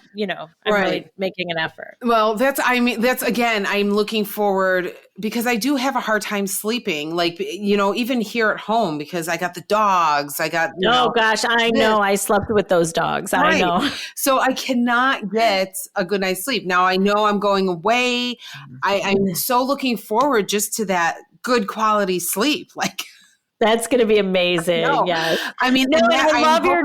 really making an effort. Well, again, I'm looking forward because I do have a hard time sleeping. Like, even here at home because I got the dogs. I got gosh, I know. I slept with those dogs. I know. So I cannot get a good night's sleep. Now I know I'm going away. I'm so looking forward just to that good quality sleep. Like. That's going to be amazing. Yes. I mean, I love your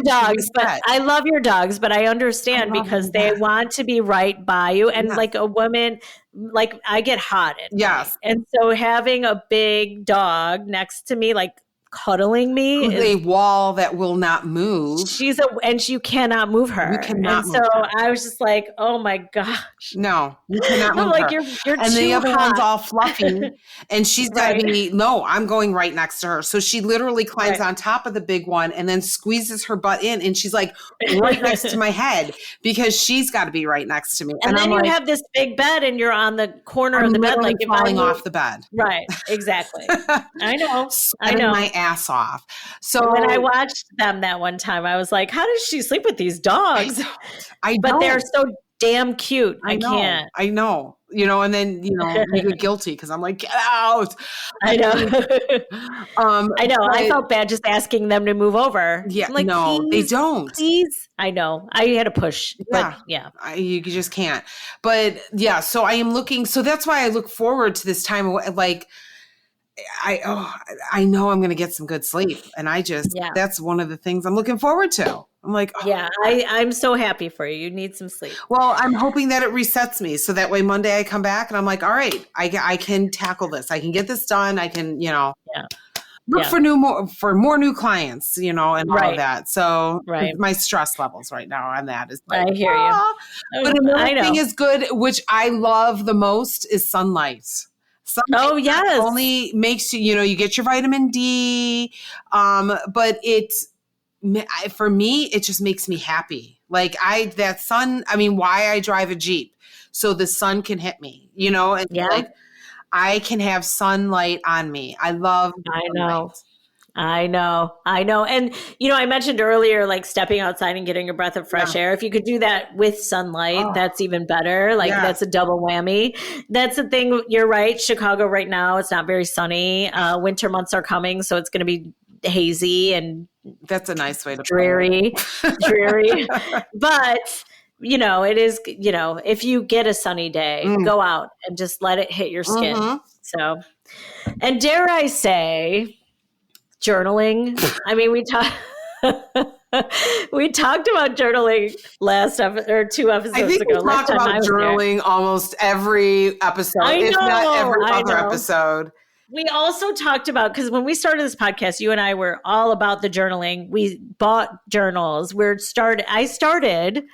dogs, but I understand because they want to be right by you. And like a woman, like I get hot at night. And so having a big dog next to me, like cuddling me is a wall that will not move. And you cannot move her. You cannot move her. her. I was just like, oh my gosh. No, you cannot move like, her. You're and too the other hot. one's all fluffy and she's got to be, no, I'm going right next to her. So she literally climbs on top of the big one and then squeezes her butt in and she's like right next to my head because she's got to be right next to me. And then you have this big bed and you're on the corner of the bed, like falling off the bed. Right. Exactly. I know. My ass off. So when I watched them that one time, I was like, how does she sleep with these dogs? But they're so damn cute. I can't. I know. And then, you get guilty because I'm like, get out. I know. I know. But, I felt bad just asking them to move over. Yeah. I'm like, no, they don't. Please. I know. I had to push. But you just can't. But so I am looking. So that's why I look forward to this time. Like, I know I'm going to get some good sleep. And that's one of the things I'm looking forward to. I'm like, I'm so happy for you. You need some sleep. Well, I'm hoping that it resets me. So that way Monday I come back and I'm like, all right, I can tackle this. I can get this done. I can, look for more new clients, and all of that. So my stress levels right now on that is like, I hear you. But another thing is good, which I love the most is sunlight. Sunlight only makes you get your vitamin D, but for me, it just makes me happy. Like that sun, why I drive a Jeep, so the sun can hit me, and like I can have sunlight on me. I love sunlight. I know. And, I mentioned earlier, like stepping outside and getting a breath of fresh air. If you could do that with sunlight, that's even better. Like that's a double whammy. That's the thing. You're right. Chicago right now, it's not very sunny. Winter months are coming. So it's going to be hazy and that's a nice way to dreary. But, it is, if you get a sunny day, go out and just let it hit your skin. Mm-hmm. So, and dare I say, journaling. We talked about journaling last episode or 2 episodes ago. I think we talk about journaling almost every episode, if not every other episode. We also talked about, because when we started this podcast, you and I were all about the journaling. We bought journals. I started,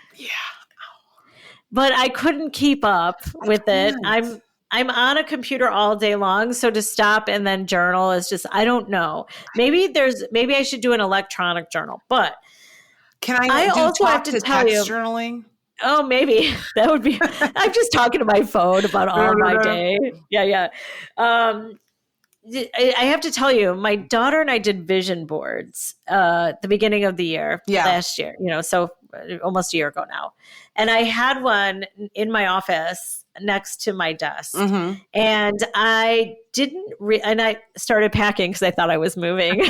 but I couldn't keep up with it. I'm on a computer all day long. So to stop and then journal is just, I don't know. Maybe I should do an electronic journal, but can I also have to tell you journaling? Oh, maybe that would be, I'm just talking to my phone about all my day. Yeah. I have to tell you, my daughter and I did vision boards at the beginning of the year last year, so almost a year ago now. And I had one in my office next to my desk. And I didn't, and I started packing because I thought I was moving.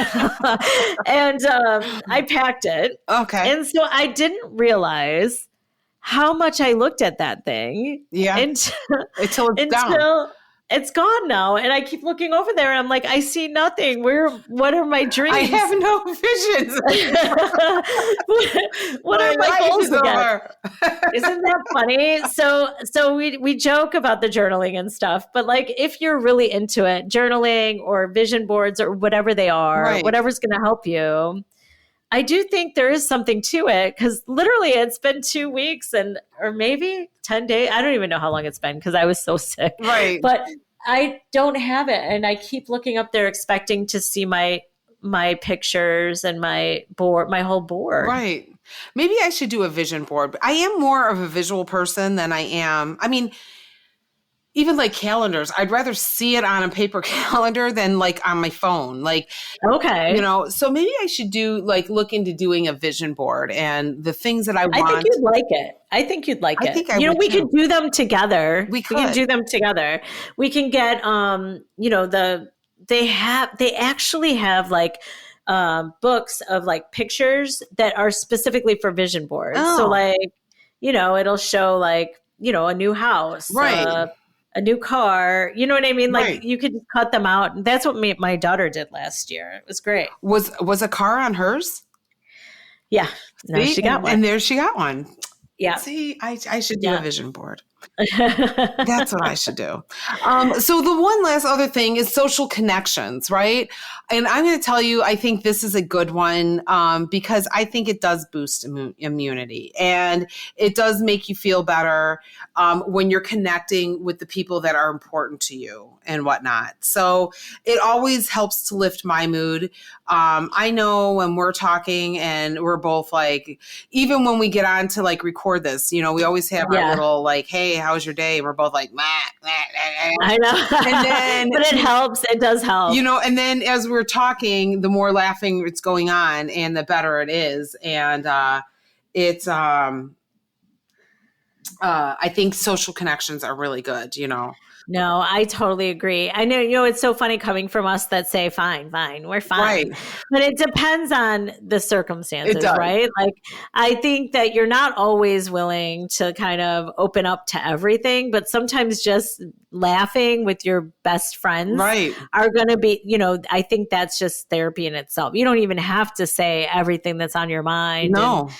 And I packed it. Okay. And so I didn't realize how much I looked at that thing. Yeah. Until it's down. It's gone now. And I keep looking over there and I'm like, I see nothing. What are my dreams? I have no visions. what are my goals again? Isn't that funny? So we joke about the journaling and stuff, but like if you're really into it, journaling or vision boards or whatever they are, whatever's going to help you, I do think there is something to it because literally it's been 2 weeks or maybe 10 days. I don't even know how long it's been because I was so sick. Right. But I don't have it. And I keep looking up there expecting to see my pictures and my whole board. Right. Maybe I should do a vision board. I am more of a visual person than I am. I mean, even like calendars, I'd rather see it on a paper calendar than like on my phone. Like, okay. You know, so maybe I should look into doing a vision board and the things that I want. I think you'd like it. I think you'd like it. We could do them together. We can do them together. We can get, they actually have like books of like pictures that are specifically for vision boards. Oh. So like, it'll show like, a new house, right. A new car, you know what I mean? Like right. you could just cut them out. And that's what my daughter did last year. It was great. Was a car on hers? Yeah. No, she got one. And there she got one. Yeah. See, I should do a vision board. That's what I should do. So the one last other thing is social connections, right? And I'm going to tell you, I think this is a good one because I think it does boost immunity and it does make you feel better when you're connecting with the people that are important to you and whatnot. So it always helps to lift my mood. I know when we're talking and we're both like, even when we get on to like record this, we always have our little like, hey, how's your day? We're both like, meh, meh, meh, meh. I know. And then, but it helps. It does help. And then as we're talking, the more laughing it's going on and the better it is. And it's, I think social connections are really good, No, I totally agree. I know, it's so funny coming from us that say, fine, we're fine. Right. But it depends on the circumstances, right? Like, I think that you're not always willing to kind of open up to everything, but sometimes just laughing with your best friends are going to be, I think that's just therapy in itself. You don't even have to say everything that's on your mind. No.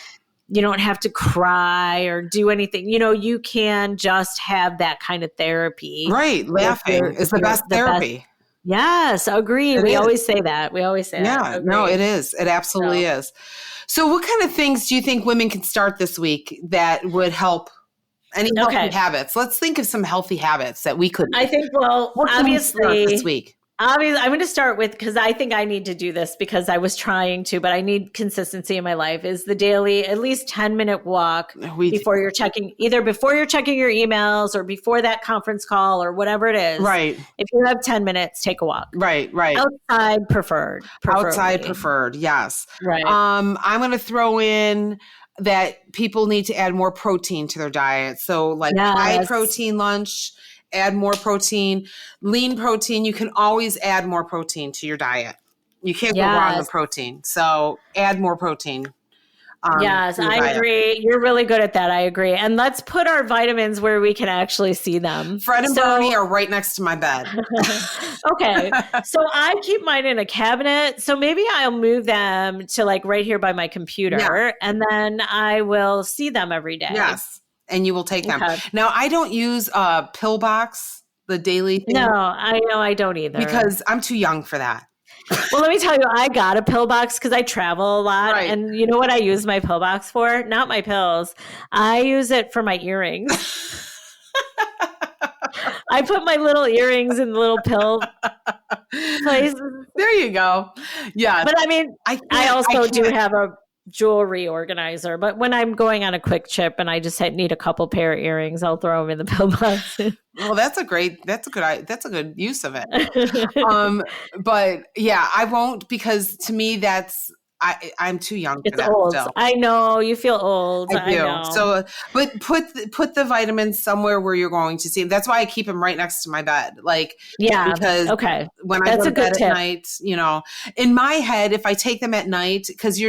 You don't have to cry or do anything. You can just have that kind of therapy. Right. Laughing is the best therapy. Yes, agree. We always say that. Yeah, no, it is. It absolutely is. So what kind of things do you think women can start this week that would help? Any healthy habits? Let's think of some healthy habits that we could. I think, obviously this week. Obviously, I'm going to start with, because I think I need to do this because I was trying to, but I need consistency in my life, is the daily, at least 10-minute walk before you're checking your emails or before that conference call or whatever it is. Right. If you have 10 minutes, take a walk. Right. Outside preferred. Outside preferred, yes. Right. I'm going to throw in that people need to add more protein to their diet. So like high protein lunch, add more protein, lean protein. You can always add more protein to your diet. You can't go wrong with protein. So add more protein. Yes, I agree. You're really good at that. I agree. And let's put our vitamins where we can actually see them. Fred and Bernie are right next to my bed. Okay. So I keep mine in a cabinet. So maybe I'll move them to like right here by my computer and then I will see them every day. Yes. And you will take them. Now, I don't use a pill box, the daily thing. No, I know I don't either. Because I'm too young for that. Well, let me tell you, I got a pill box because I travel a lot. Right. And you know what I use my pill box for? Not my pills. I use it for my earrings. I put my little earrings in the little pill places. There you go. Yeah. But I mean, I also do have a jewelry organizer, but when I'm going on a quick trip and I just need a couple pair of earrings, I'll throw them in the pill box. Well, that's a good use of it. But yeah, I won't, because to me, that's I'm too young for It's that old. still. I know you feel old. I do. know. So, but put the vitamins somewhere where you're going to see them. That's why I keep them right next to my bed. Like, Yeah. because Okay. when I That's go a to good bed tip. at night, in my head, if I take them at night, because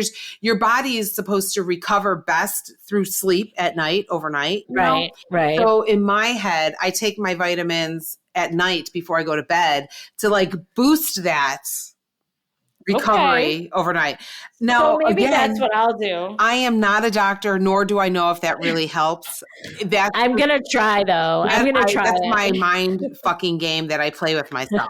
your body is supposed to recover best through sleep at night, overnight. Right. Right. So in my head, I take my vitamins at night before I go to bed to like boost that recovery overnight. Now, so maybe again, that's what I'll do. I am not a doctor, nor do I know if that really helps. I'm gonna try though. I'm gonna try. That's it. my mind fucking game that I play with myself.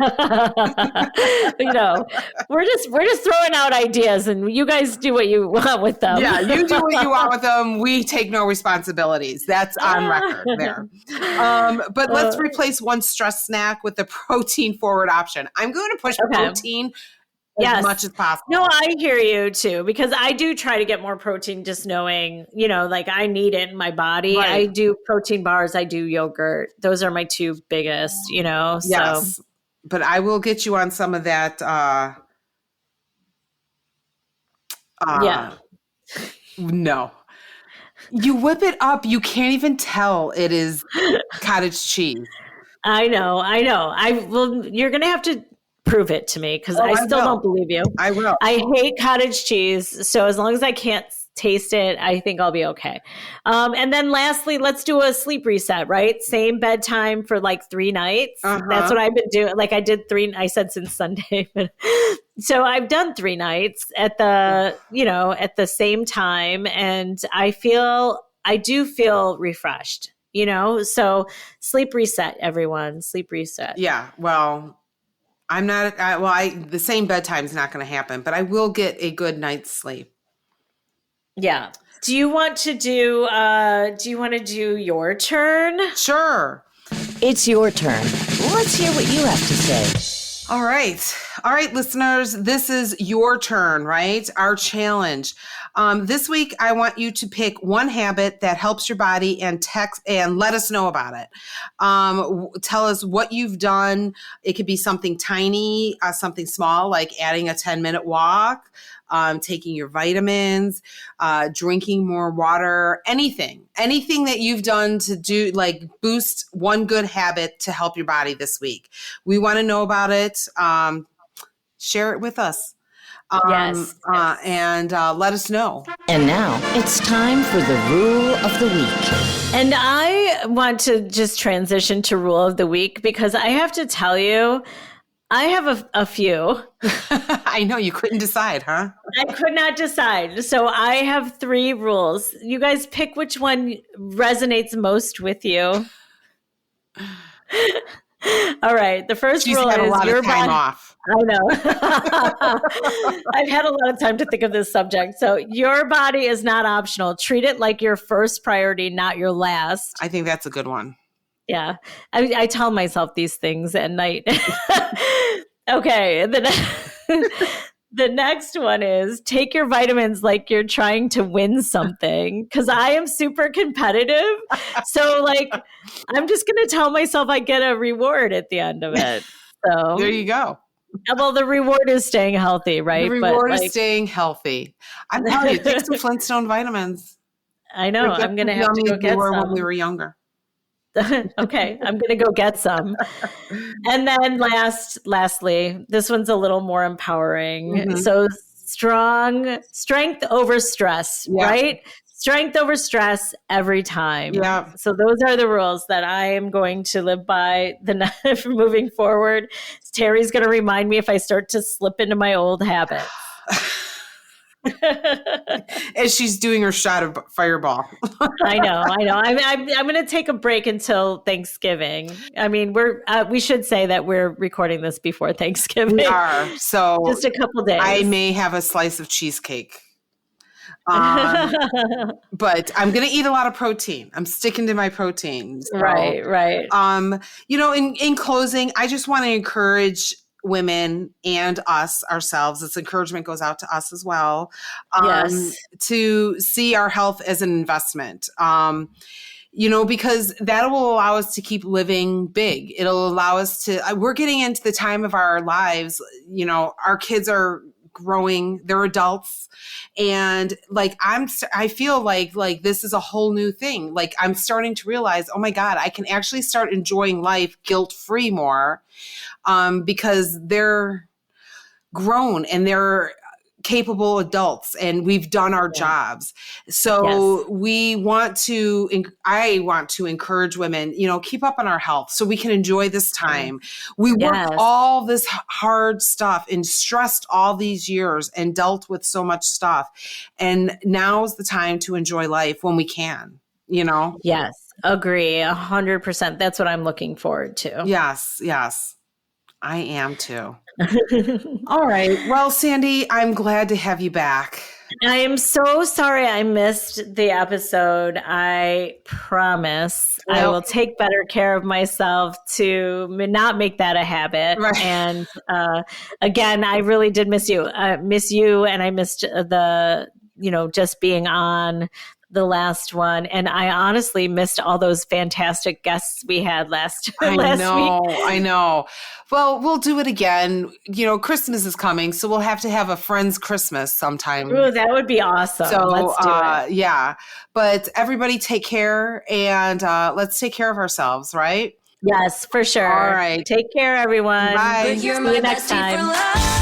We're just throwing out ideas, and you guys do what you want with them. Yeah, you do what you want with them. We take no responsibilities. That's on record there. But let's replace one stress snack with the protein forward option. I'm going to push protein as much as possible. No, I hear you too, because I do try to get more protein just knowing, like I need it in my body. Right. I do protein bars. I do yogurt. Those are my two biggest, Yes. So. But I will get you on some of that. No. You whip it up. You can't even tell it is cottage cheese. I know. You're going to have to prove it to me because I still don't believe you. I will. I hate cottage cheese. So as long as I can't taste it, I think I'll be okay. And then lastly, let's do a sleep reset, right? Same bedtime for like 3 nights. That's what I've been doing. Like I did 3, I said since Sunday, but so I've done 3 nights at at the same time. And I do feel refreshed, so sleep reset, everyone, sleep reset. Yeah. Well, I'm not, the same bedtime's not going to happen, but I will get a good night's sleep. Yeah. Do you want to do your turn? Sure. It's your turn. Let's hear what you have to say. All right, listeners, this is your turn, right? Our challenge. This week, I want you to pick one habit that helps your body and text and let us know about it. Tell us what you've done. It could be something tiny, something small, like adding a 10-minute walk, taking your vitamins, drinking more water, anything that you've done to do, like boost one good habit to help your body this week. We want to know about it. Share it with us. Yes. And let us know. And now it's time for the rule of the week. And I want to just transition to rule of the week because I have to tell you, I have a few. I know you couldn't decide, huh? I could not decide. So I have 3 rules. You guys pick which one resonates most with you. All right. The first rule had is a lot your of time body. off. I know. I've had a lot of time to think of this subject. So your body is not optional. Treat it like your first priority, not your last. I think that's a good one. Yeah. I tell myself these things at night. Okay. And then the next one is take your vitamins like you're trying to win something. Because I am super competitive. So like, I'm just going to tell myself I get a reward at the end of it. So There you go. well, the reward is staying healthy, right? The reward is staying healthy. I'm telling you, take some Flintstone vitamins. I know. I'm going to have to go get some. some. When we were younger. Okay, I'm going to go get some. And then lastly, this one's a little more empowering. Mm-hmm. So strength over stress, right? Strength over stress every time. Yeah. So those are the rules that I am going to live by moving forward. Terry's going to remind me if I start to slip into my old habits. As she's doing her shot of Fireball. I know. I'm going to take a break until Thanksgiving. I mean, we should say that we're recording this before Thanksgiving. We are. So just a couple days. I may have a slice of cheesecake. But I'm going to eat a lot of protein. I'm sticking to my protein. So, right. In closing, I just want to encourage women and ourselves. This encouragement goes out to us as well. Yes. To see our health as an investment. Because that will allow us to keep living big. It'll allow us to, we're getting into the time of our lives, our kids are growing, they're adults. And like, I feel like this is a whole new thing. Like I'm starting to realize, oh my God, I can actually start enjoying life guilt-free more, because they're grown and they're capable adults and we've done our jobs. So I want to encourage women, keep up on our health so we can enjoy this time. We worked all this hard stuff and stressed all these years and dealt with so much stuff. And now's the time to enjoy life when we can, Yes. Agree. 100%. That's what I'm looking forward to. Yes. I am too. All right. Well, Sandi, I'm glad to have you back. I am so sorry I missed the episode. I promise I will take better care of myself to not make that a habit. Right. And again, I really did miss you. And I missed just being on the last one. And I honestly missed all those fantastic guests we had last week. I know. Well, we'll do it again. Christmas is coming, so we'll have to have a friend's Christmas sometime. Ooh, that would be awesome. So let's do it. Yeah. But everybody take care and let's take care of ourselves, right? Yes, for sure. All right. Take care, everyone. Bye. You're See my you next bestie for time. life.